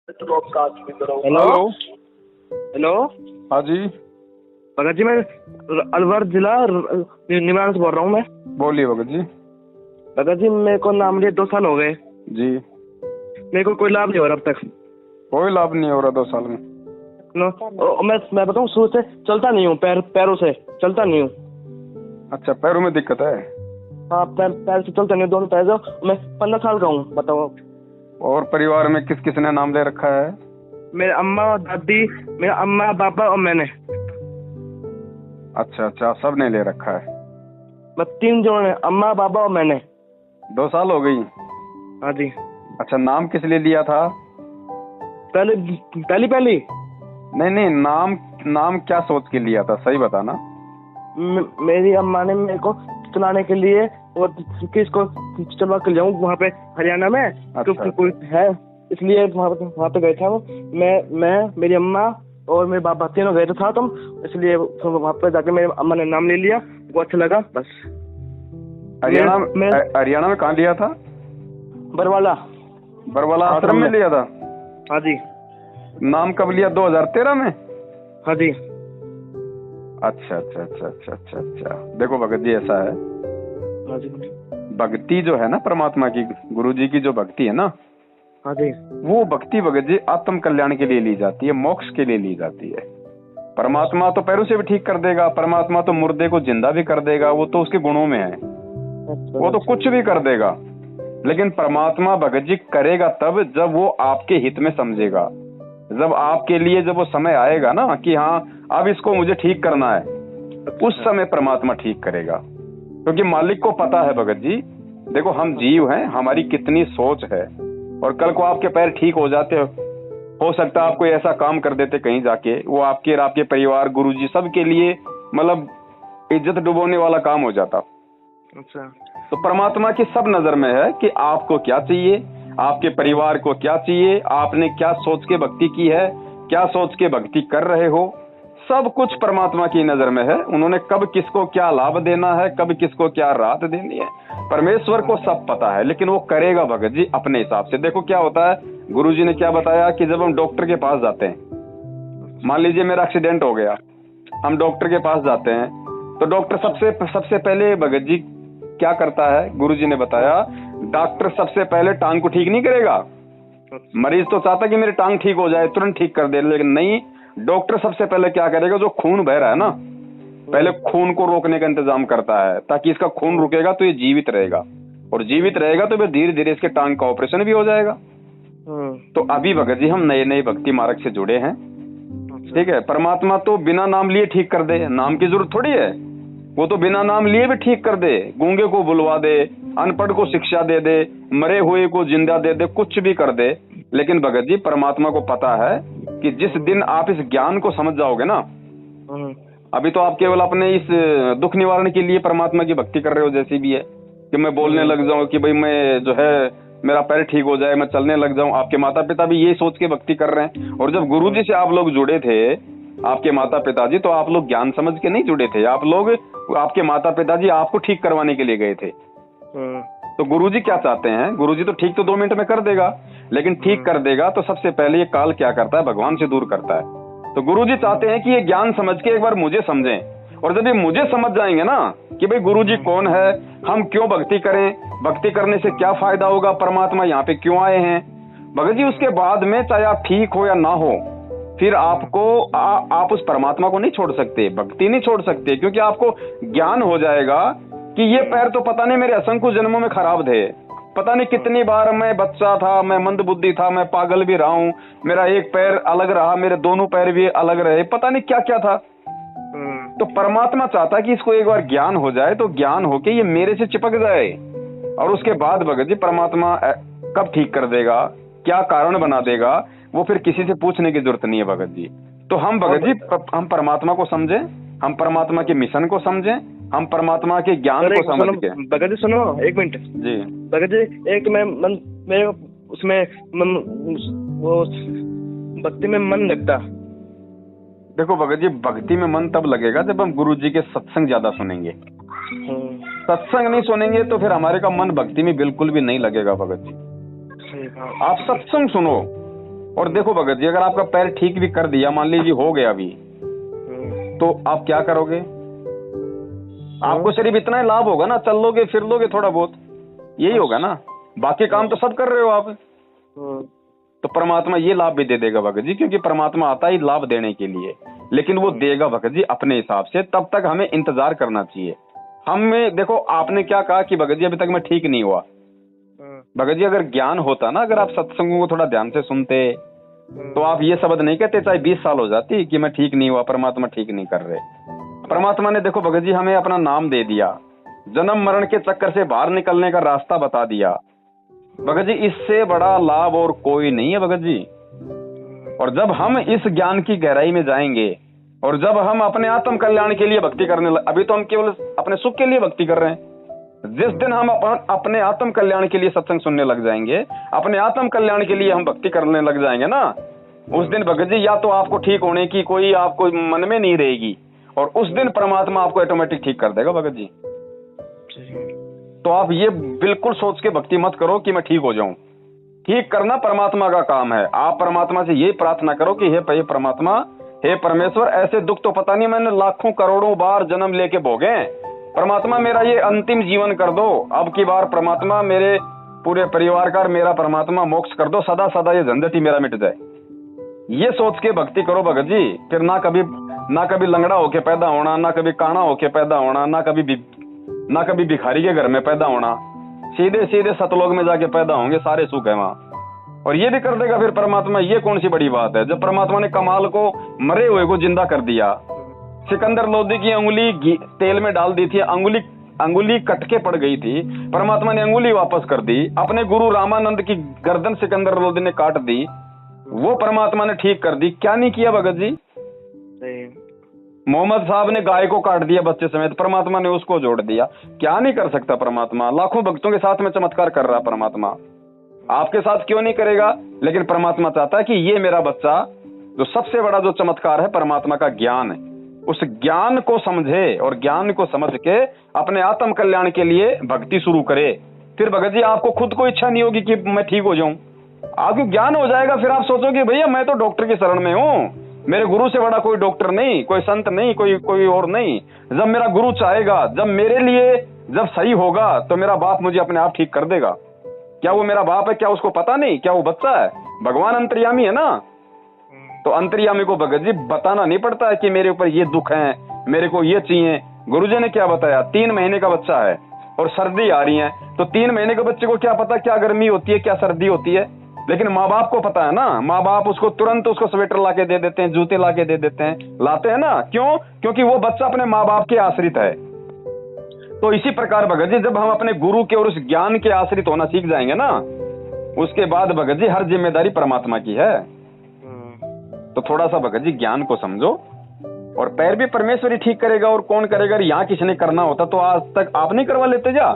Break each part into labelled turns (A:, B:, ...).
A: Hello.
B: Hello.
A: Hello
B: हाँ जी,
A: भगत जी, मैं अलवर जिला निवारण से बोल रहा हूँ। मैं
B: बोलिए भगत जी।
A: भगत जी, मेरे को नाम लिए 2 साल हो गए।
B: जी,
A: मेरे को कोई लाभ नहीं हो रहा अब तक।
B: कोई लाभ नहीं हो रहा 2 साल में।
A: मैं बताऊँ, शुरू से चलता नहीं हूँ, पैरों से चलता नहीं हूँ।
B: अच्छा, पैरों में दिक्कत है।
A: हाँ, पैर से चलता नहीं हूँ, दोनों पैर से। मैं 15 साल का हूँ, बताओ।
B: और परिवार में किस किसने नाम ले रखा है?
A: मेरे अम्मा दादी, मेरा अम्मा पापा और मैंने।
B: अच्छा अच्छा, सब ने ले रखा है।
A: बस 3 जनों ने, अम्मा पापा और मैंने।
B: 2 साल हो गई।
A: हाँ जी।
B: अच्छा, नाम किस लिए लिया था?
A: पहली
B: नहीं नहीं, नाम क्या सोच के लिया था, सही बताना।
A: मेरी अम्मा ने मेरे को चलाने के लिए, और किसको चलवा कर जाऊँ वहाँ पे हरियाणा में।
B: अच्छा,
A: तो कोई है, इसलिए वहाँ पे गए थे हम। मैं मेरी अम्मा और मेरे बाबा तीनों गए थे साथ हम। इसलिए वहाँ पे जाके मेरी अम्मा ने नाम ले लिया, वो अच्छा लगा बस।
B: हरियाणा में कहाँ लिया था?
A: बरवाला
B: बरवाला आश्रम में लिया था।
A: हाँ जी।
B: नाम कब लिया, 2013 में?
A: हाँ जी।
B: अच्छा अच्छा अच्छा अच्छा अच्छा अच्छा। देखो भगत जी, ऐसा है,
A: हाँ जी।
B: भक्ति जो है ना परमात्मा की, गुरु जी की जो भक्ति है ना,
A: हाँ जी।
B: वो भक्ति भगत जी आत्म कल्याण के लिए ली जाती है, मोक्ष के लिए ली जाती है। परमात्मा तो पैरों से भी ठीक कर देगा, परमात्मा तो मुर्दे को जिंदा भी कर देगा, वो तो उसके गुणों में है, वो तो कुछ भी कर देगा। लेकिन परमात्मा भगत जी करेगा तब जब वो आपके हित में समझेगा, जब आपके लिए जब वो समय आएगा ना कि हाँ अब इसको मुझे ठीक करना है, उस समय परमात्मा ठीक करेगा। क्योंकि मालिक को पता है भगत जी, देखो हम जीव हैं, हमारी कितनी सोच है, और कल को आपके पैर ठीक हो जाते हो सकता है आप कोई ऐसा काम कर देते कहीं जाके, वो आपके और आपके परिवार, गुरुजी सबके लिए मतलब इज्जत डुबोने वाला काम हो जाता।
A: अच्छा।
B: तो परमात्मा की सब नजर में है कि आपको क्या चाहिए, आपके परिवार को क्या चाहिए, आपने क्या सोच के भक्ति की है, क्या सोच के भक्ति कर रहे हो, सब कुछ परमात्मा की नजर में है। उन्होंने कब किसको क्या लाभ देना है, कब किसको क्या राहत देनी है, परमेश्वर को सब पता है। लेकिन वो करेगा भगत जी अपने हिसाब से। देखो क्या होता है, गुरुजी ने क्या बताया कि जब हम डॉक्टर के पास जाते हैं, मान लीजिए मेरा एक्सीडेंट हो गया, हम डॉक्टर के पास जाते हैं, तो डॉक्टर सबसे पहले भगत जी क्या करता है, गुरुजी ने बताया, डॉक्टर सबसे पहले टांग को ठीक नहीं करेगा। मरीज तो चाहता कि मेरी टांग ठीक हो जाए, तुरंत ठीक कर दे, लेकिन नहीं, डॉक्टर सबसे पहले क्या करेगा, जो खून बह रहा है ना, पहले खून को रोकने का इंतजाम करता है, ताकि इसका खून रुकेगा तो ये जीवित रहेगा, और जीवित रहेगा तो फिर धीरे धीरे इसके टांग का ऑपरेशन भी हो जाएगा। तो अभी भगत जी हम नए नए भक्ति मार्ग से जुड़े हैं, ठीक है। परमात्मा तो बिना नाम लिए ठीक कर दे, नाम की जरूरत थोड़ी है, वो तो बिना नाम लिए भी ठीक कर दे, गूंगे को बुलवा दे, अनपढ़ को शिक्षा दे दे, मरे हुए को जिंदा दे दे, कुछ भी कर दे। लेकिन भगत जी परमात्मा को पता है कि जिस दिन आप इस ज्ञान को समझ जाओगे ना, अभी तो आप केवल अपने इस दुख निवारण के लिए परमात्मा की भक्ति कर रहे हो, जैसी भी है कि मैं बोलने लग जाऊं कि भाई मैं जो है मेरा पैर ठीक हो जाए, मैं चलने लग जाऊं। आपके माता पिता भी यही सोच के भक्ति कर रहे हैं। और जब गुरुजी से आप लोग जुड़े थे, आपके माता पिताजी, तो आप लोग ज्ञान समझ के नहीं जुड़े थे, आप लोग, आपके माता पिताजी आपको ठीक करवाने के लिए गए थे। तो गुरुजी क्या चाहते हैं, गुरुजी तो ठीक तो 2 मिनट में कर देगा, लेकिन ठीक कर देगा तो सबसे पहले ये काल क्या करता है, भगवान से दूर करता है। तो गुरुजी चाहते हैं कि ये ज्ञान समझ के एक बार मुझे समझें, और जब ये मुझे समझ जाएंगे ना कि भाई गुरुजी कौन है, हम क्यों भक्ति करें, भक्ति करने से क्या फायदा होगा, परमात्मा यहाँ पे क्यों आए हैं, भगत जी उसके बाद में चाहे आप ठीक हो या ना हो, फिर आपको आप उस परमात्मा को नहीं छोड़ सकते, भक्ति नहीं छोड़ सकते, क्योंकि आपको ज्ञान हो जाएगा कि ये पैर तो पता नहीं मेरे असंख्य जन्मों में खराब थे, पता नहीं कितनी बार मैं बच्चा था, मैं मंदबुद्धि था, मैं पागल भी रहा हूँ, मेरा एक पैर अलग रहा, मेरे दोनों पैर भी अलग रहे, पता नहीं क्या क्या था। तो परमात्मा चाहता है कि इसको एक बार ज्ञान हो जाए, तो ज्ञान होके ये मेरे से चिपक जाए, और उसके बाद भगत जी परमात्मा कब ठीक कर देगा, क्या कारण बना देगा, वो फिर किसी से पूछने की जरूरत नहीं है भगत जी। तो हम भगत जी हम परमात्मा को समझें, हम परमात्मा के मिशन को समझें, हम परमात्मा के ज्ञान को समझ के।
A: भगत जी सुनो, 1 मिनट
B: जी
A: भगत जी, एक मैं उसमें वो भक्ति में मन लगता।
B: देखो भगत जी, भक्ति में मन तब लगेगा जब हम गुरु जी के सत्संग ज्यादा सुनेंगे। सत्संग नहीं सुनेंगे तो फिर हमारे का मन भक्ति में बिल्कुल भी नहीं लगेगा भगत जी। आप सत्संग सुनो, और देखो भगत जी, अगर आपका पैर ठीक भी कर दिया, मान लीजिए हो गया अभी, तो आप क्या करोगे? आपको सिर्फ इतना ही लाभ होगा ना, चल लोगे फिर लोगे थोड़ा बहुत, यही होगा ना, बाकी काम तो सब कर रहे हो आप। तो परमात्मा ये लाभ भी दे देगा भगत जी, क्योंकि परमात्मा आता ही लाभ देने के लिए, लेकिन वो देगा भगत जी अपने हिसाब से। तब तक हमें इंतजार करना चाहिए। हमें देखो, आपने क्या कहा कि भगत जी अभी तक मैं ठीक नहीं हुआ। भगत जी अगर ज्ञान होता ना, अगर आप सत्संगों को थोड़ा ध्यान से सुनते, तो आप ये शब्द नहीं कहते, चाहे 20 साल हो जाती, कि मैं ठीक नहीं हुआ, परमात्मा ठीक नहीं कर रहे। परमात्मा ने देखो भगत जी हमें अपना नाम दे दिया, जन्म मरण के चक्कर से बाहर निकलने का रास्ता बता दिया। भगत जी इससे बड़ा लाभ और कोई नहीं है भगत जी। और जब हम इस ज्ञान की गहराई में जाएंगे, और जब हम अपने आत्म कल्याण के लिए भक्ति करने अभी तो हम केवल अपने सुख के लिए भक्ति कर रहे हैं। जिस दिन हम अपने आत्म कल्याण के लिए सत्संग सुनने लग जाएंगे, अपने आत्म कल्याण के लिए हम भक्ति करने लग जाएंगे ना, उस दिन भगत जी या तो आपको ठीक होने की कोई आपको मन में नहीं रहेगी, और उस दिन परमात्मा आपको ऑटोमेटिक ठीक कर देगा भगत जी। तो आप ये बिल्कुल सोच के भक्ति मत करो कि मैं ठीक हो जाऊं। ठीक करना परमात्मा का काम है। आप परमात्मा से यही प्रार्थना करो कि हे परमात्मा, हे परमेश्वर, ऐसे दुख तो पता नहीं मैंने लाखों करोड़ों बार जन्म लेके भोगे, परमात्मा मेरा ये अंतिम जीवन कर दो। अब की बार परमात्मा मेरे पूरे परिवार का, मेरा परमात्मा मोक्ष कर दो, सदा सदा ये झंझट ही मेरा मिट जाए। ये सोच के भक्ति करो भगत जी। फिर ना कभी लंगड़ा होके पैदा होना, ना कभी काना होके पैदा होना, ना कभी भिखारी के घर में पैदा होना, सीधे सीधे सतलोक में जाके पैदा होंगे, सारे सुख है वहां। और ये भी कर देगा फिर परमात्मा। ये कौन सी बड़ी बात है, जब परमात्मा ने कमाल को, मरे हुए को जिंदा कर दिया। सिकंदर लोधी की अंगुली तेल में डाल दी थी, अंगुली कट के पड़ गई थी, परमात्मा ने अंगुली वापस कर दी। अपने गुरु रामानंद की गर्दन सिकंदर लोधी ने काट दी, वो परमात्मा ने ठीक कर दी। क्या नहीं किया भगत जी? मोहम्मद साहब ने गाय को काट दिया बच्चे समेत, परमात्मा ने उसको जोड़ दिया। क्या नहीं कर सकता परमात्मा? लाखों भक्तों के साथ में चमत्कार कर रहा परमात्मा। आपके साथ क्यों नहीं करेगा? लेकिन परमात्मा चाहता है कि ये मेरा बच्चा, जो सबसे बड़ा जो चमत्कार है परमात्मा का ज्ञान है, उस ज्ञान को समझे, और ज्ञान को समझ के अपने आत्म कल्याण के लिए भक्ति शुरू करे। फिर भगत जी आपको खुद को इच्छा नहीं होगी कि मैं ठीक हो जाऊं। आपको ज्ञान हो जाएगा, फिर आप सोचोगे भैया मैं तो डॉक्टर की शरण में हूं, मेरे गुरु से बड़ा कोई डॉक्टर नहीं, कोई संत नहीं, कोई और नहीं। जब मेरा गुरु चाहेगा, जब मेरे लिए जब सही होगा, तो मेरा बाप मुझे अपने आप ठीक कर देगा। क्या वो मेरा बाप है? क्या उसको पता नहीं? क्या वो बच्चा है? भगवान अंतर्यामी है ना। तो अंतर्यामी को भगत जी बताना नहीं पड़ता है कि मेरे ऊपर ये दुख है, मेरे को ये चाहिए। गुरुजी ने क्या बताया? 3 महीने का बच्चा है और सर्दी आ रही है, तो 3 महीने के बच्चे को क्या पता क्या गर्मी होती है, क्या सर्दी होती है? लेकिन माँ बाप को पता है ना। माँ बाप उसको तुरंत उसको स्वेटर ला के दे देते हैं, जूते ला के दे देते हैं, लाते हैं ना। क्यों? क्योंकि वो बच्चा अपने माँ बाप के आश्रित है। तो इसी प्रकार भगत जी जब हम अपने गुरु के और उस ज्ञान के आश्रित होना सीख जाएंगे ना, उसके बाद भगत जी हर जिम्मेदारी परमात्मा की है। तो थोड़ा सा भगत जी ज्ञान को समझो, और पैर भी परमेश्वर ही ठीक करेगा, और कौन करेगा? यहाँ किसी ने करना होता तो आज तक आप नहीं करवा लेते जा।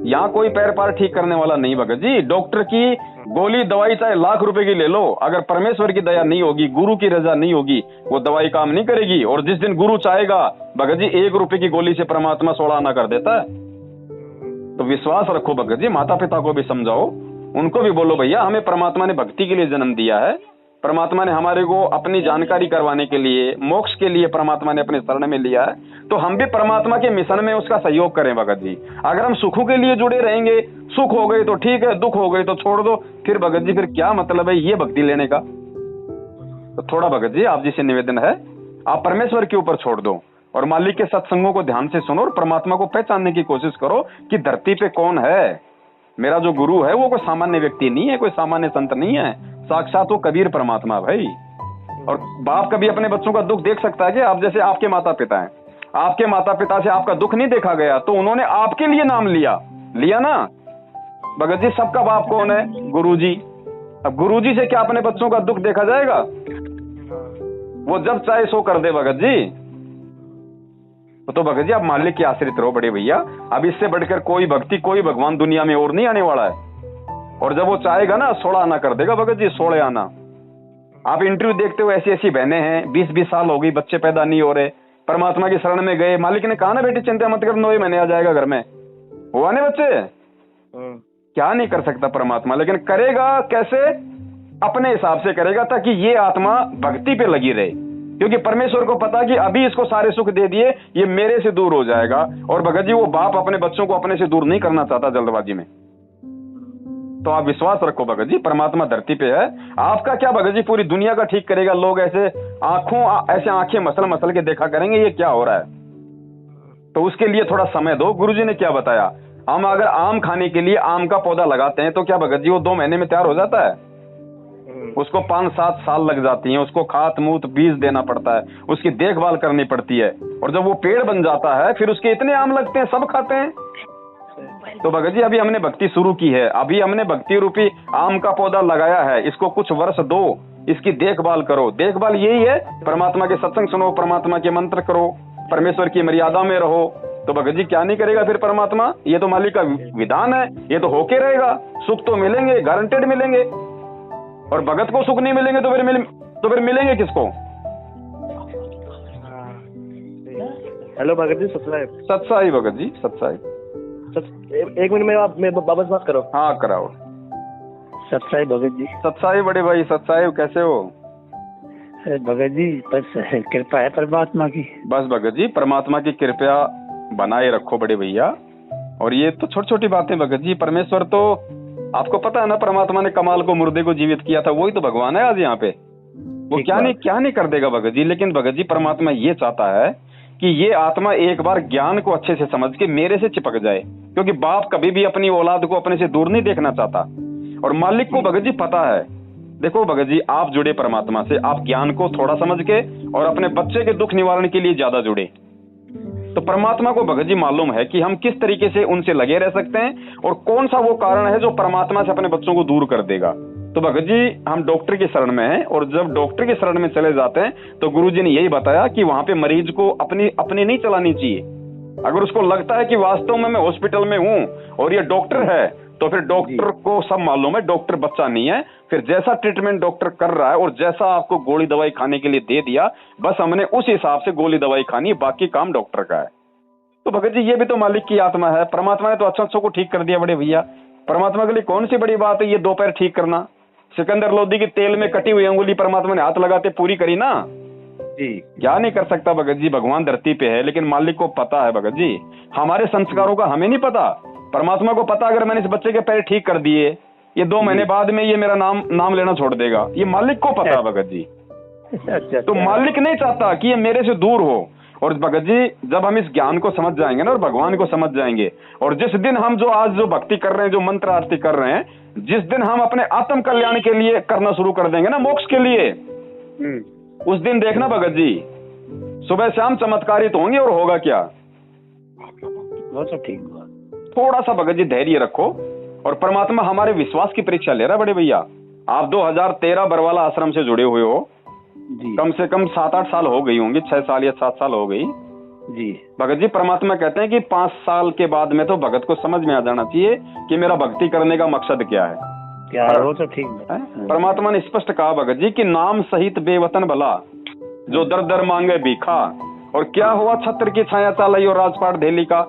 B: यहाँ कोई पैर पार ठीक करने वाला नहीं भगत जी। डॉक्टर की गोली दवाई चाहे लाख रुपए की ले लो, अगर परमेश्वर की दया नहीं होगी, गुरु की रजा नहीं होगी, वो दवाई काम नहीं करेगी। और जिस दिन गुरु चाहेगा भगत जी 1 रुपए की गोली से परमात्मा 16 आना कर देता है। तो विश्वास रखो भगत जी, माता पिता को भी समझाओ, उनको भी बोलो भैया हमें परमात्मा ने भक्ति के लिए जन्म दिया है, परमात्मा ने हमारे को अपनी जानकारी करवाने के लिए, मोक्ष के लिए परमात्मा ने अपने शरण में लिया है, तो हम भी परमात्मा के मिशन में उसका सहयोग करें भगत जी। अगर हम सुखों के लिए जुड़े रहेंगे, सुख हो गए तो ठीक है, दुख हो गए तो छोड़ दो, फिर भगत जी फिर क्या मतलब है ये भक्ति लेने का? तो थोड़ा भगत जी आप जी से निवेदन है, आप परमेश्वर के ऊपर छोड़ दो, और मालिक के सत्संगों को ध्यान से सुनो, और परमात्मा को पहचानने की कोशिश करो कि धरती पे कौन है। मेरा जो गुरु है वो कोई सामान्य व्यक्ति नहीं है, कोई सामान्य संत नहीं है, साक्षात वो कबीर परमात्मा भाई। और बाप कभी अपने बच्चों का दुख देख सकता है कि आप जैसे आपके माता पिता हैं, आपके माता पिता से आपका दुख नहीं देखा गया, तो उन्होंने आपके लिए नाम लिया ना भगत जी। सबका बाप कौन है? गुरुजी। अब गुरुजी से क्या अपने बच्चों का दुख देखा जाएगा? वो जब चाहे सो कर दे भगत जी। तो भगत जी आप मालिक के आश्रित रहो बड़े भैया। अब इससे बढ़कर कोई भक्ति, कोई भगवान दुनिया में और नहीं आने वाला है। और जब वो चाहेगा ना 16 आना कर देगा भगत जी, 16 आना। आप इंटरव्यू देखते हो, ऐसी ऐसी बहनें हैं 20-20 साल हो गई, बच्चे पैदा नहीं हो रहे, परमात्मा की शरण में गए, मालिक ने कहा ना बेटी चिंता मत कर, 9 महीने आ जाएगा घर में, हुआ नहीं बच्चे? क्या नहीं कर सकता परमात्मा, लेकिन करेगा कैसे? अपने हिसाब से करेगा ताकि ये आत्मा भक्ति पे लगी रहे, क्योंकि परमेश्वर को पता कि अभी इसको सारे सुख दे दिए ये मेरे से दूर हो जाएगा। और भगत जी वो बाप अपने बच्चों को अपने से दूर नहीं करना चाहता जल्दबाजी में। तो आप विश्वास रखो भगत जी, परमात्मा धरती पे है। आपका क्या भगत जी पूरी दुनिया का ठीक करेगा। लोग ऐसे आंखें मसल मसल के देखा करेंगे ये क्या हो रहा है। तो उसके लिए थोड़ा समय दो। गुरुजी ने क्या बताया, हम अगर आम खाने के लिए आम का पौधा लगाते हैं तो क्या भगत जी वो 2 महीने में तैयार हो जाता है? उसको 5-7 साल लग जाती हैं, उसको खाद मूत बीज देना पड़ता है, उसकी देखभाल करनी पड़ती है। और जब वो पेड़ बन जाता है फिर उसके इतने आम लगते हैं, सब खाते हैं। तो भगत जी अभी हमने भक्ति शुरू की है, अभी हमने भक्ति रूपी आम का पौधा लगाया है, इसको कुछ वर्ष दो, इसकी देखभाल करो। देखभाल यही है, परमात्मा के सत्संग सुनो, परमात्मा के मंत्र करो, परमेश्वर की मर्यादा में रहो। तो भगत जी क्या नहीं करेगा फिर परमात्मा? ये तो मालिक का विधान है, ये तो होके रहेगा। सुख तो मिलेंगे, गारंटेड मिलेंगे। और भगत को सुख नहीं मिलेंगे तो फिर मिलेंगे किसको?
A: हेलो भगत जी, सत्साहिब।
B: सत्साहिब भगत जी, सत्साहिब।
A: एक मिनट में बाबा से बात करो।
B: हाँ कराओ।
C: सत्साहिब भगत जी।
B: सत्साहिब बड़े भाई, सत्साहिब कैसे हो?
C: भगत जी बस कृपा है परमात्मा की।
B: बस भगत जी परमात्मा की कृपा बनाए रखो बड़े भैया। और ये तो छोटी छोटी बातें भगत जी, परमेश्वर तो आपको पता है ना, परमात्मा ने कमाल को मुर्दे को जीवित किया था, वही तो भगवान है आज यहाँ पे। वो क्या नहीं कर देगा भगत जी। लेकिन भगत जी परमात्मा ये चाहता है कि ये आत्मा एक बार ज्ञान को अच्छे से समझ के मेरे से चिपक जाए, क्योंकि बाप कभी भी अपनी औलाद को अपने से दूर नहीं देखना चाहता। और मालिक को भगत जी पता है। देखो भगत जी, आप जुड़े परमात्मा से, आप ज्ञान को थोड़ा समझ के और अपने बच्चे के दुख निवारण के लिए ज्यादा जुड़े। तो परमात्मा को भगत जी मालूम है कि हम किस तरीके से उनसे लगे रह सकते हैं और कौन सा वो कारण है जो परमात्मा से अपने बच्चों को दूर कर देगा। तो भगत जी हम डॉक्टर की शरण में हैं, और जब डॉक्टर की शरण में चले जाते हैं तो गुरुजी ने यही बताया कि वहां पे मरीज को अपनी नहीं चलानी चाहिए। अगर उसको लगता है कि वास्तव में मैं हॉस्पिटल में हूं और ये डॉक्टर है, तो फिर डॉक्टर को सब मालूम है, डॉक्टर बच्चा नहीं है। फिर जैसा ट्रीटमेंट डॉक्टर कर रहा है और जैसा आपको गोली दवाई खाने के लिए दे दिया, बस हमने उस हिसाब से गोली दवाई खानी, बाकी काम डॉक्टर का है। तो भगत जी ये भी तो मालिक की आत्मा है। परमात्मा ने तो अच्छों को ठीक कर दिया बड़े भैया। परमात्मा के लिए कौन सी बड़ी बात है ये 2 पैर ठीक करना? सिकंदर लोधी की तेल में कटी हुई अंगुली परमात्मा ने हाथ लगाते पूरी करी ना जी। क्या नहीं कर सकता भगत जी, भगवान धरती पे है, लेकिन मालिक को पता है भगत जी। हमारे संस्कारों का हमें नहीं पता, परमात्मा को पता। अगर मैंने इस बच्चे के पैर ठीक कर दिए, ये 2 महीने बाद में ये मेरा नाम लेना छोड़ देगा, ये मालिक को पता है भगत जी। तो मालिक नहीं चाहता कि ये मेरे से दूर हो। और भगत जी जब हम इस ज्ञान को समझ जाएंगे ना और भगवान को समझ जाएंगे, और जिस दिन हम आज जो भक्ति कर रहे हैं, जो मंत्र आरती कर रहे हैं, जिस दिन हम अपने आत्म कल्याण के लिए करना शुरू कर देंगे ना, मोक्ष के लिए, उस दिन देखना भगत जी सुबह शाम चमत्कारित होंगे। और होगा क्या?
C: वो तो ठीक हुआ।
B: थोड़ा सा भगत जी धैर्य रखो, और परमात्मा हमारे विश्वास की परीक्षा ले रहा है बड़े भैया। आप 2013 बरवाला आश्रम से जुड़े हुए हो जी। कम से कम 7-8 साल हो गई होंगी, 6 साल या 7 साल हो गई जी। भगत जी परमात्मा कहते हैं कि 5 साल के बाद में तो भगत को समझ में आ जाना चाहिए कि मेरा भक्ति करने का मकसद क्या है।
C: वो तो ठीक है।
B: परमात्मा ने स्पष्ट कहा भगत जी कि नाम सहित बेवतन भला, जो दर दर मांगे भीखा, और क्या हुआ छत्र की छाया चालाई और राजपाट धेली का।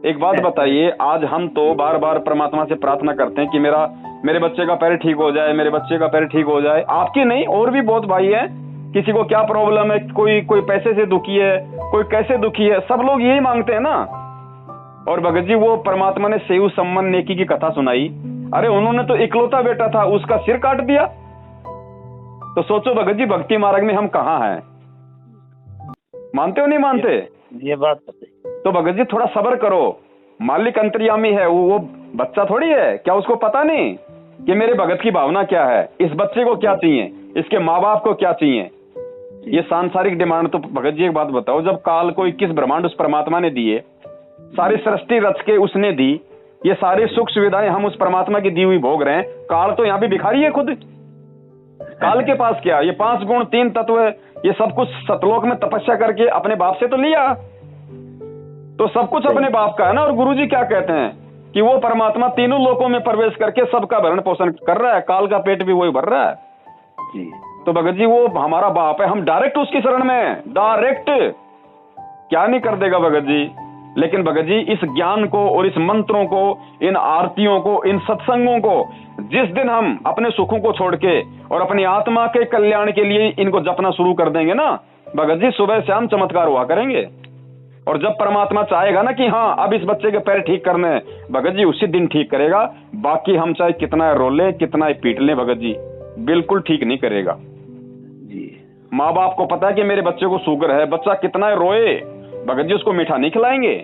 B: एक बात बताइए, आज हम तो बार बार परमात्मा से प्रार्थना करते हैं कि मेरे बच्चे का पैर ठीक हो जाए, मेरे बच्चे का पैर ठीक हो जाए। आपकी नहीं, और भी बहुत भाई है, किसी को क्या प्रॉब्लम है, कोई पैसे से दुखी है, कोई कैसे दुखी है, सब लोग यही मांगते हैं ना। और भगत जी वो परमात्मा ने सेव सम्मन नेकी की कथा सुनाई। अरे उन्होंने तो इकलौता बेटा था, उसका सिर काट दिया। तो सोचो भगत जी भक्ति मार्ग में हम कहाँ हैं? मानते हो नहीं मानते?
C: ये बात
B: तो भगत जी थोड़ा सब्र करो। मालिक अंतर्यामी है, वो बच्चा थोड़ी है। क्या उसको पता नहीं कि मेरे भगत की भावना क्या है, इस बच्चे को क्या चाहिए, इसके माँ बाप को क्या चाहिए? ये सांसारिक डिमांड। तो भगत जी एक बात बताओ, जब काल को 21 ब्रह्मांड उस परमात्मा ने दिए, सारी सृष्टि रच के उसने दी, ये सारी सुख सुविधाएं हम उस परमात्मा की दी हुई भोग रहे हैं। काल तो यहाँ भी भिखारी है खुद। काल के पास क्या? ये 5 गुण 3 तत्व, ये सब कुछ सतलोक में तपस्या करके अपने बाप से तो लिया, तो सब कुछ अपने बाप का है ना। और गुरुजी क्या कहते हैं कि वो परमात्मा तीनों लोकों में प्रवेश करके सबका भरण पोषण कर रहा है, काल का पेट भी वही भर रहा है जी। तो भगत जी वो हमारा बाप है, हम डायरेक्ट उसकी शरण में हैं, डायरेक्ट। क्या नहीं कर देगा भगत जी? लेकिन भगत जी इस ज्ञान को और इस मंत्रों को, इन आरतियों को, इन सत्संगों को जिस दिन हम अपने सुखों को छोड़ के और अपनी आत्मा के कल्याण के लिए इनको जपना शुरू कर देंगे ना भगत जी, सुबह शाम चमत्कार हुआ करेंगे। और जब परमात्मा चाहेगा ना कि हाँ अब इस बच्चे के पैर ठीक करने हैं, भगत जी उसी दिन ठीक करेगा। बाकी हम चाहे कितना रोले कितना पीट लें भगत जी, बिल्कुल ठीक नहीं करेगा
C: जी।
B: माँ बाप को पता है कि मेरे बच्चे को शुगर है, बच्चा कितना रोए भगत जी उसको मीठा नहीं खिलाएंगे,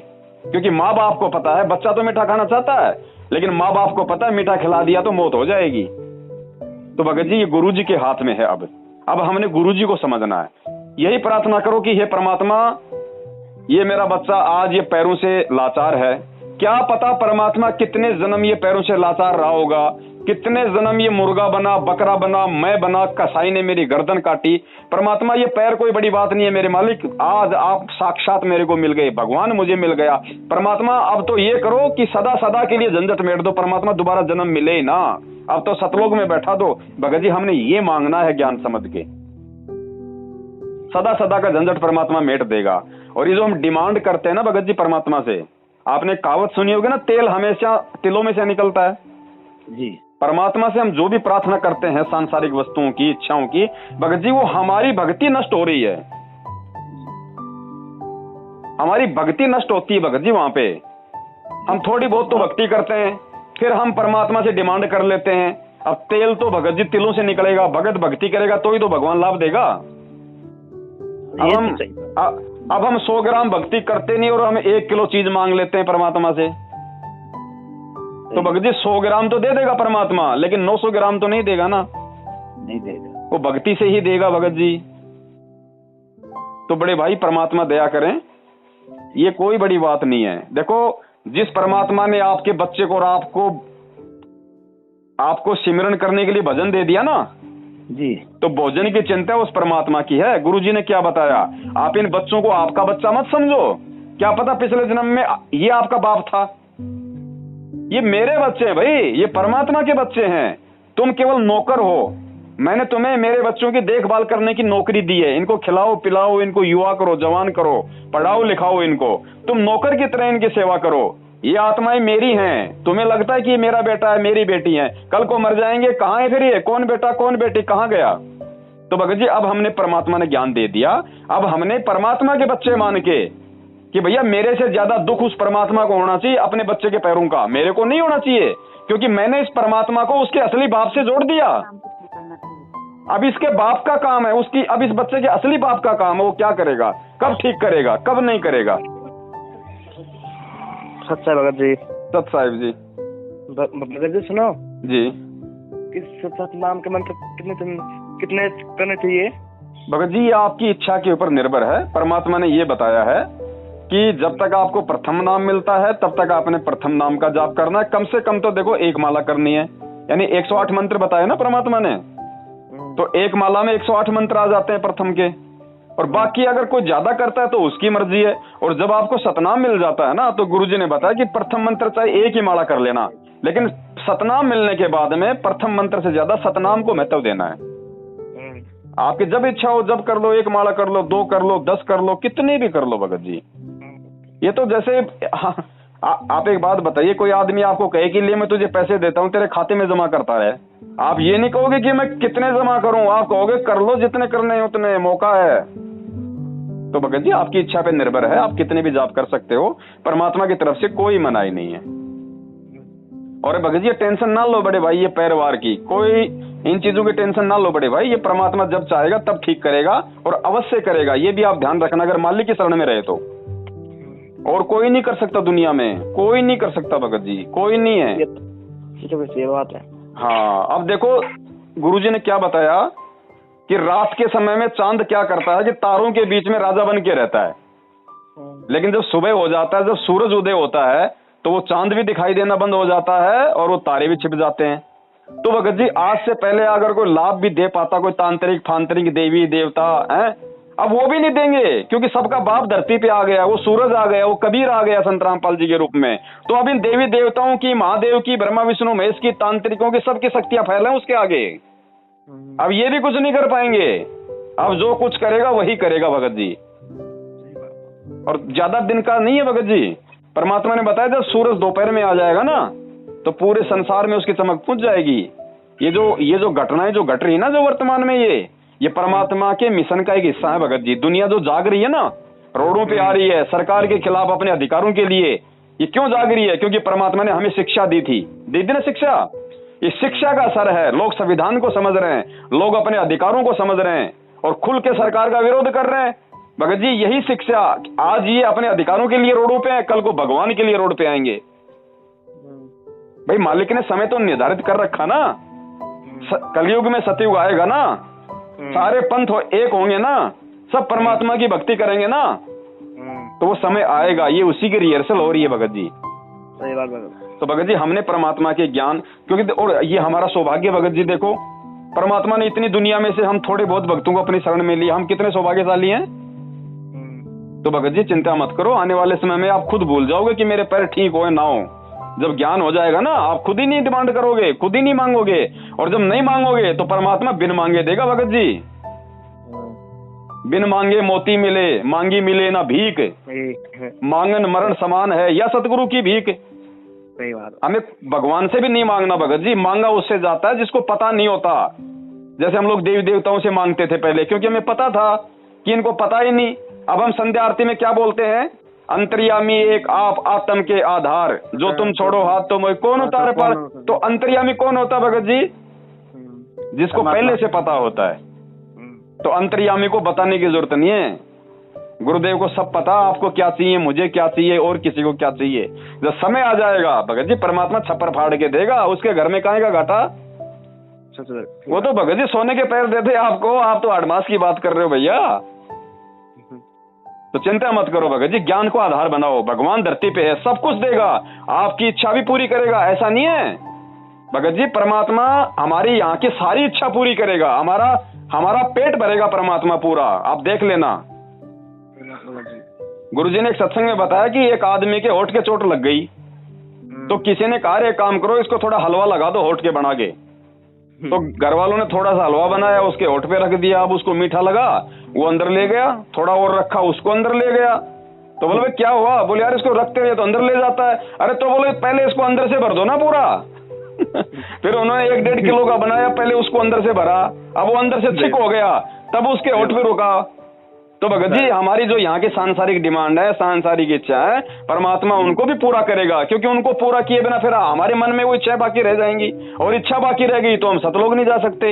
B: क्योंकि माँ बाप को पता है बच्चा तो मीठा खाना चाहता है, लेकिन माँ बाप को पता है मीठा खिला दिया तो मौत हो जाएगी। तो भगत जी ये गुरु जी के हाथ में है। अब हमने गुरु जी को समझना है। यही प्रार्थना करो कि हे परमात्मा, ये मेरा बच्चा आज ये पैरों से लाचार है, क्या पता परमात्मा कितने जन्म ये पैरों से लाचार रहा होगा, कितने जन्म ये मुर्गा बना, बकरा बना, मैं बना, कसाई ने मेरी गर्दन काटी। परमात्मा ये पैर कोई बड़ी बात नहीं है मेरे मालिक, आज आप साक्षात मेरे को मिल गए, भगवान मुझे मिल गया। परमात्मा अब तो ये करो कि सदा सदा के लिए झंझट मेट दो, परमात्मा दोबारा जन्म मिले ही ना, अब तो सतलोक में बैठा दो। भगत जी हमने ये मांगना है ज्ञान समझ के, सदा सदा का झंझट परमात्मा मेट देगा। और ये जो हम डिमांड करते हैं ना भगत जी परमात्मा से, आपने कहावत सुनी होगी ना, तेल हमेशा तिलों में से निकलता है
C: जी।
B: परमात्मा से हम जो भी प्रार्थना करते हैं सांसारिक वस्तुओं की, इच्छाओं की, भगत जी वो हमारी भक्ति नष्ट हो रही है, हमारी भक्ति नष्ट होती है भगत जी। वहां पे हम थोड़ी बहुत तो भक्ति करते हैं, फिर हम परमात्मा से डिमांड कर लेते हैं। अब तेल तो भगत जी तिलों से निकलेगा, भगत भक्ति करेगा तो ही तो भगवान लाभ देगा। अब हम 100 ग्राम भक्ति करते नहीं और हम 1 किलो चीज मांग लेते हैं परमात्मा से, तो भगत जी 100 ग्राम तो दे देगा परमात्मा, लेकिन 900 ग्राम तो नहीं देगा ना,
C: नहीं देगा,
B: वो भक्ति से ही देगा भगत जी। तो बड़े भाई परमात्मा दया करें, ये कोई बड़ी बात नहीं है। देखो जिस परमात्मा ने आपके बच्चे को और आपको सिमरन करने के लिए भजन दे दिया ना
C: जी,
B: तो भोजन की चिंता उस परमात्मा की है। गुरुजी ने क्या बताया, आप इन बच्चों को आपका बच्चा मत समझो, क्या पता पिछले जन्म में ये आपका बाप था। ये मेरे बच्चे हैं भाई, ये परमात्मा के बच्चे हैं, तुम केवल नौकर हो। मैंने तुम्हें मेरे बच्चों की देखभाल करने की नौकरी दी है, इनको खिलाओ पिलाओ, इनको युवा करो, जवान करो, पढ़ाओ लिखाओ इनको, तुम नौकर की तरह इनकी सेवा करो। ये आत्माएं मेरी हैं, तुम्हें लगता है कि ये मेरा बेटा है, मेरी बेटी है, कल को मर जाएंगे, कहाँ है फिर ये, कौन बेटा कौन बेटी कहाँ गया। तो भगत जी अब हमने परमात्मा ने ज्ञान दे दिया, अब हमने परमात्मा के बच्चे मान के कि भैया मेरे से ज्यादा दुख उस परमात्मा को होना चाहिए अपने बच्चे के पैरों का, मेरे को नहीं होना चाहिए, क्योंकि मैंने इस परमात्मा को उसके असली बाप से जोड़ दिया। अब इसके बाप का काम है उसकी, अब इस बच्चे के असली बाप का काम है, वो क्या करेगा, कब ठीक करेगा, कब नहीं करेगा।
A: सच है भगत जी।
B: सत साहिब जी।
A: भगत जी सुनो
B: जी,
A: किस सतनाम के मंत्र कितने करने चाहिए।
B: भगत जी ये आपकी इच्छा के ऊपर निर्भर है। परमात्मा ने ये बताया है कि जब तक आपको प्रथम नाम मिलता है तब तक आपने प्रथम नाम का जाप करना है। कम से कम तो देखो 1 माला करनी है, यानी 108 मंत्र बताए ना परमात्मा ने, तो 1 माला में 108 मंत्र आ जाते हैं प्रथम के, और बाकी अगर कोई ज्यादा करता है तो उसकी मर्जी है। और जब आपको सतनाम मिल जाता है ना तो गुरुजी ने बताया कि प्रथम मंत्र चाहे 1 ही माला कर लेना, लेकिन सतनाम मिलने के बाद में प्रथम मंत्र से ज्यादा सतनाम को महत्व देना है। आपकी जब इच्छा हो जब कर लो, 1 माला कर लो, 2 कर लो, 10 कर लो, कितनी भी कर लो भगत जी। ये तो जैसे आप एक बात बताइए, कोई आदमी आपको कहे कि ले मैं तुझे पैसे देता हूँ तेरे खाते में जमा करता रहे, आप ये नहीं कहोगे कि मैं कितने जमा करूं, आप कहोगे कर लो जितने करने हैं उतने, मौका है। तो भगत जी आपकी इच्छा पे निर्भर है, आप कितने भी जाप कर सकते हो, परमात्मा की तरफ से कोई मनाही नहीं है। और भगत जी टेंशन ना लो बड़े भाई, ये पैरवार की कोई इन चीजों की टेंशन ना लो बड़े भाई, ये परमात्मा जब चाहेगा तब ठीक करेगा और अवश्य करेगा। ये भी आप ध्यान रखना, अगर मालिक की शरण में रहे तो। और कोई नहीं कर सकता दुनिया में, कोई नहीं कर सकता भगत जी, कोई नहीं है।
A: ये बात है।
B: हाँ अब देखो गुरुजी ने क्या बताया कि रात के समय में चांद क्या करता है कि तारों के बीच में राजा बन के रहता है, लेकिन जब सुबह हो जाता है, जब सूरज उदय होता है तो वो चांद भी दिखाई देना बंद हो जाता है और वो तारे भी छिप जाते हैं। तो भगत जी आज से पहले अगर कोई लाभ भी दे पाता कोई तांत्रिक फांत्रिक देवी देवता है, अब वो भी नहीं देंगे, क्योंकि सबका बाप धरती पे आ गया, वो सूरज आ गया, वो कबीर आ गया संत रामपाल जी के रूप में। तो अब इन देवी देवताओं की, महादेव की, ब्रह्मा विष्णु महेश की, तांत्रिकों की सबकी शक्तियां फैले उसके आगे। अब ये भी कुछ नहीं कर पाएंगे, अब जो कुछ करेगा वही करेगा भगत जी। और ज्यादा दिन का नहीं है भगत जी, परमात्मा ने बताया जब सूरज दोपहर में आ जाएगा ना तो पूरे संसार में उसकी चमक पुंज जाएगी। ये जो घटनाएं जो घट रही है ना जो वर्तमान में ये परमात्मा के मिशन का एक हिस्सा है भगत जी। दुनिया जो जाग रही है ना, रोडों पे आ रही है सरकार के खिलाफ अपने अधिकारों के लिए, ये क्यों जाग रही है? क्योंकि परमात्मा ने हमें शिक्षा दी थी ना शिक्षा। इस शिक्षा का असर है, लोग संविधान को समझ रहे हैं, लोग अपने अधिकारों को समझ रहे हैं और खुल के सरकार का विरोध कर रहे हैं। भगत जी यही शिक्षा, आज ये अपने अधिकारों के लिए रोडों पे है, कल को भगवान के लिए रोड पे आएंगे। भाई मालिक ने समय तो निर्धारित कर रखा ना, कलयुग में सतयुग आएगा ना, सारे पंथ एक होंगे ना, सब परमात्मा की भक्ति करेंगे ना, तो वो समय आएगा। ये उसी की रिहर्सल हो रही है भगत जी।
A: सही बात भगत।
B: तो भगत जी हमने परमात्मा के ज्ञान, क्योंकि और ये हमारा सौभाग्य भगत जी, देखो परमात्मा ने इतनी दुनिया में से हम थोड़े बहुत भक्तों को अपनी शरण में लिया, हम कितने सौभाग्यशाली हैं। तो भगत जी चिंता मत करो, आने वाले समय में आप खुद भूल जाओगे कि मेरे पैर ठीक हो या ना हो। जब ज्ञान हो जाएगा ना, आप खुद ही नहीं डिमांड करोगे, खुद ही नहीं मांगोगे, और जब नहीं मांगोगे तो परमात्मा बिन मांगे देगा भगत जी। बिन मांगे मोती मिले, मांगी मिले ना भीख, मांगन मरण समान है या सतगुरु की भीख।
A: सही बात।
B: हमें भगवान से भी नहीं मांगना भगत जी, मांगा उससे जाता है जिसको पता नहीं होता। जैसे हम लोग देवी देवताओं से मांगते थे पहले, क्योंकि हमें पता था कि इनको पता ही नहीं। अब हम संध्या आरती में क्या बोलते हैं? अंतर्यामी एक आप आत्म के आधार, जो तुम छोड़ो हाथ तो मोह कौन उतार पार। तो अंतर्यामी कौन होता भगत जी? जिसको पहले से पता होता है। तो अंतर्यामी को बताने की जरूरत नहीं है, गुरुदेव को सब पता, आपको क्या चाहिए, मुझे क्या चाहिए और किसी को क्या चाहिए। जब समय आ जाएगा भगत जी परमात्मा छप्पर फाड़ के देगा, उसके घर में कहाँ का घाटा। वो तो भगत जी सोने के पैर देते आपको, आप तो 8 मास की बात कर रहे हो भैया। तो चिंता मत करो भगत जी, ज्ञान को आधार बनाओ। भगवान धरती पे है, सब कुछ देगा, आपकी इच्छा भी पूरी करेगा, ऐसा नहीं है भगत जी। परमात्मा हमारी यहाँ की सारी इच्छा पूरी करेगा, हमारा पेट भरेगा परमात्मा पूरा, आप देख लेना। गुरुजी ने एक सत्संग में बताया कि एक आदमी के होठ के चोट लग गई, तो किसी ने कहा एक काम करो, इसको थोड़ा हलवा लगा दो होठ के बना के। तो घर वालों ने थोड़ा सा हलवा बनाया, उसके होठ पे रख दिया। अब उसको मीठा लगा, वो अंदर ले गया, थोड़ा और रखा, उसको अंदर ले गया। तो बोले क्या हुआ? बोले यार इसको रखते हुए तो अंदर ले जाता है। अरे तो बोले पहले इसको अंदर से भर दो ना पूरा। फिर उन्होंने 1-1.5 किलो का बनाया, पहले उसको अंदर से भरा, अब वो अंदर से थिक हो गया, तब उसके होठ पे रुका। तो भगत जी हमारी जो यहाँ की सांसारिक डिमांड है, सांसारिक इच्छा है, परमात्मा उनको भी पूरा करेगा, क्योंकि उनको पूरा किए बिना फिर हमारे मन में वो इच्छा बाकी रह जाएंगी, और इच्छा बाकी रह गई तो हम सतलोक नहीं जा सकते।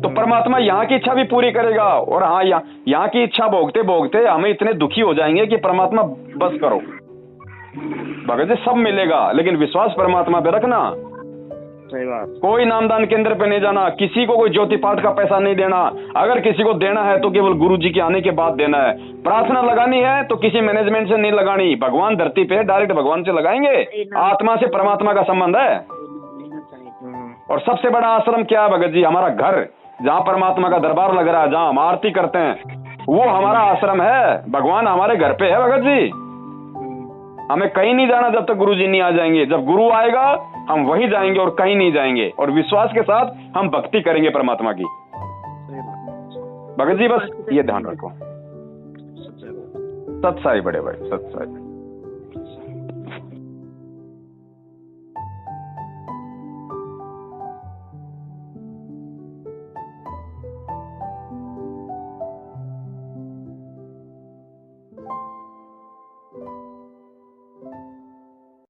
B: तो परमात्मा यहाँ की इच्छा भी पूरी करेगा। और हाँ, यहाँ की इच्छा भोगते भोगते हमें इतने दुखी हो जाएंगे कि परमात्मा बस करो। भगत जी सब मिलेगा, लेकिन विश्वास परमात्मा पे रखना।
A: सही बात।
B: कोई नामदान केंद्र पे नहीं जाना, किसी को कोई ज्योति पाठ का पैसा नहीं देना। अगर किसी को देना है तो केवल गुरु जी के आने के बाद देना है। प्रार्थना लगानी है तो किसी मैनेजमेंट से नहीं लगानी, भगवान धरती पे डायरेक्ट भगवान से लगाएंगे। आत्मा से परमात्मा का संबंध है। और सबसे बड़ा आश्रम क्या है भगत जी? हमारा घर, जहाँ परमात्मा का दरबार लग रहा है, जहाँ हम आरती करते हैं, वो हमारा आश्रम है। भगवान हमारे घर पे है भगत जी। हमें कहीं नहीं जाना जब तक गुरु जी नहीं आ जाएंगे। जब गुरु आएगा हम वहीं जाएंगे और कहीं नहीं जाएंगे, और विश्वास के साथ हम भक्ति करेंगे परमात्मा की। भगत जी बस ये ध्यान रखो। सत्साई बड़े भाई, सत्साई।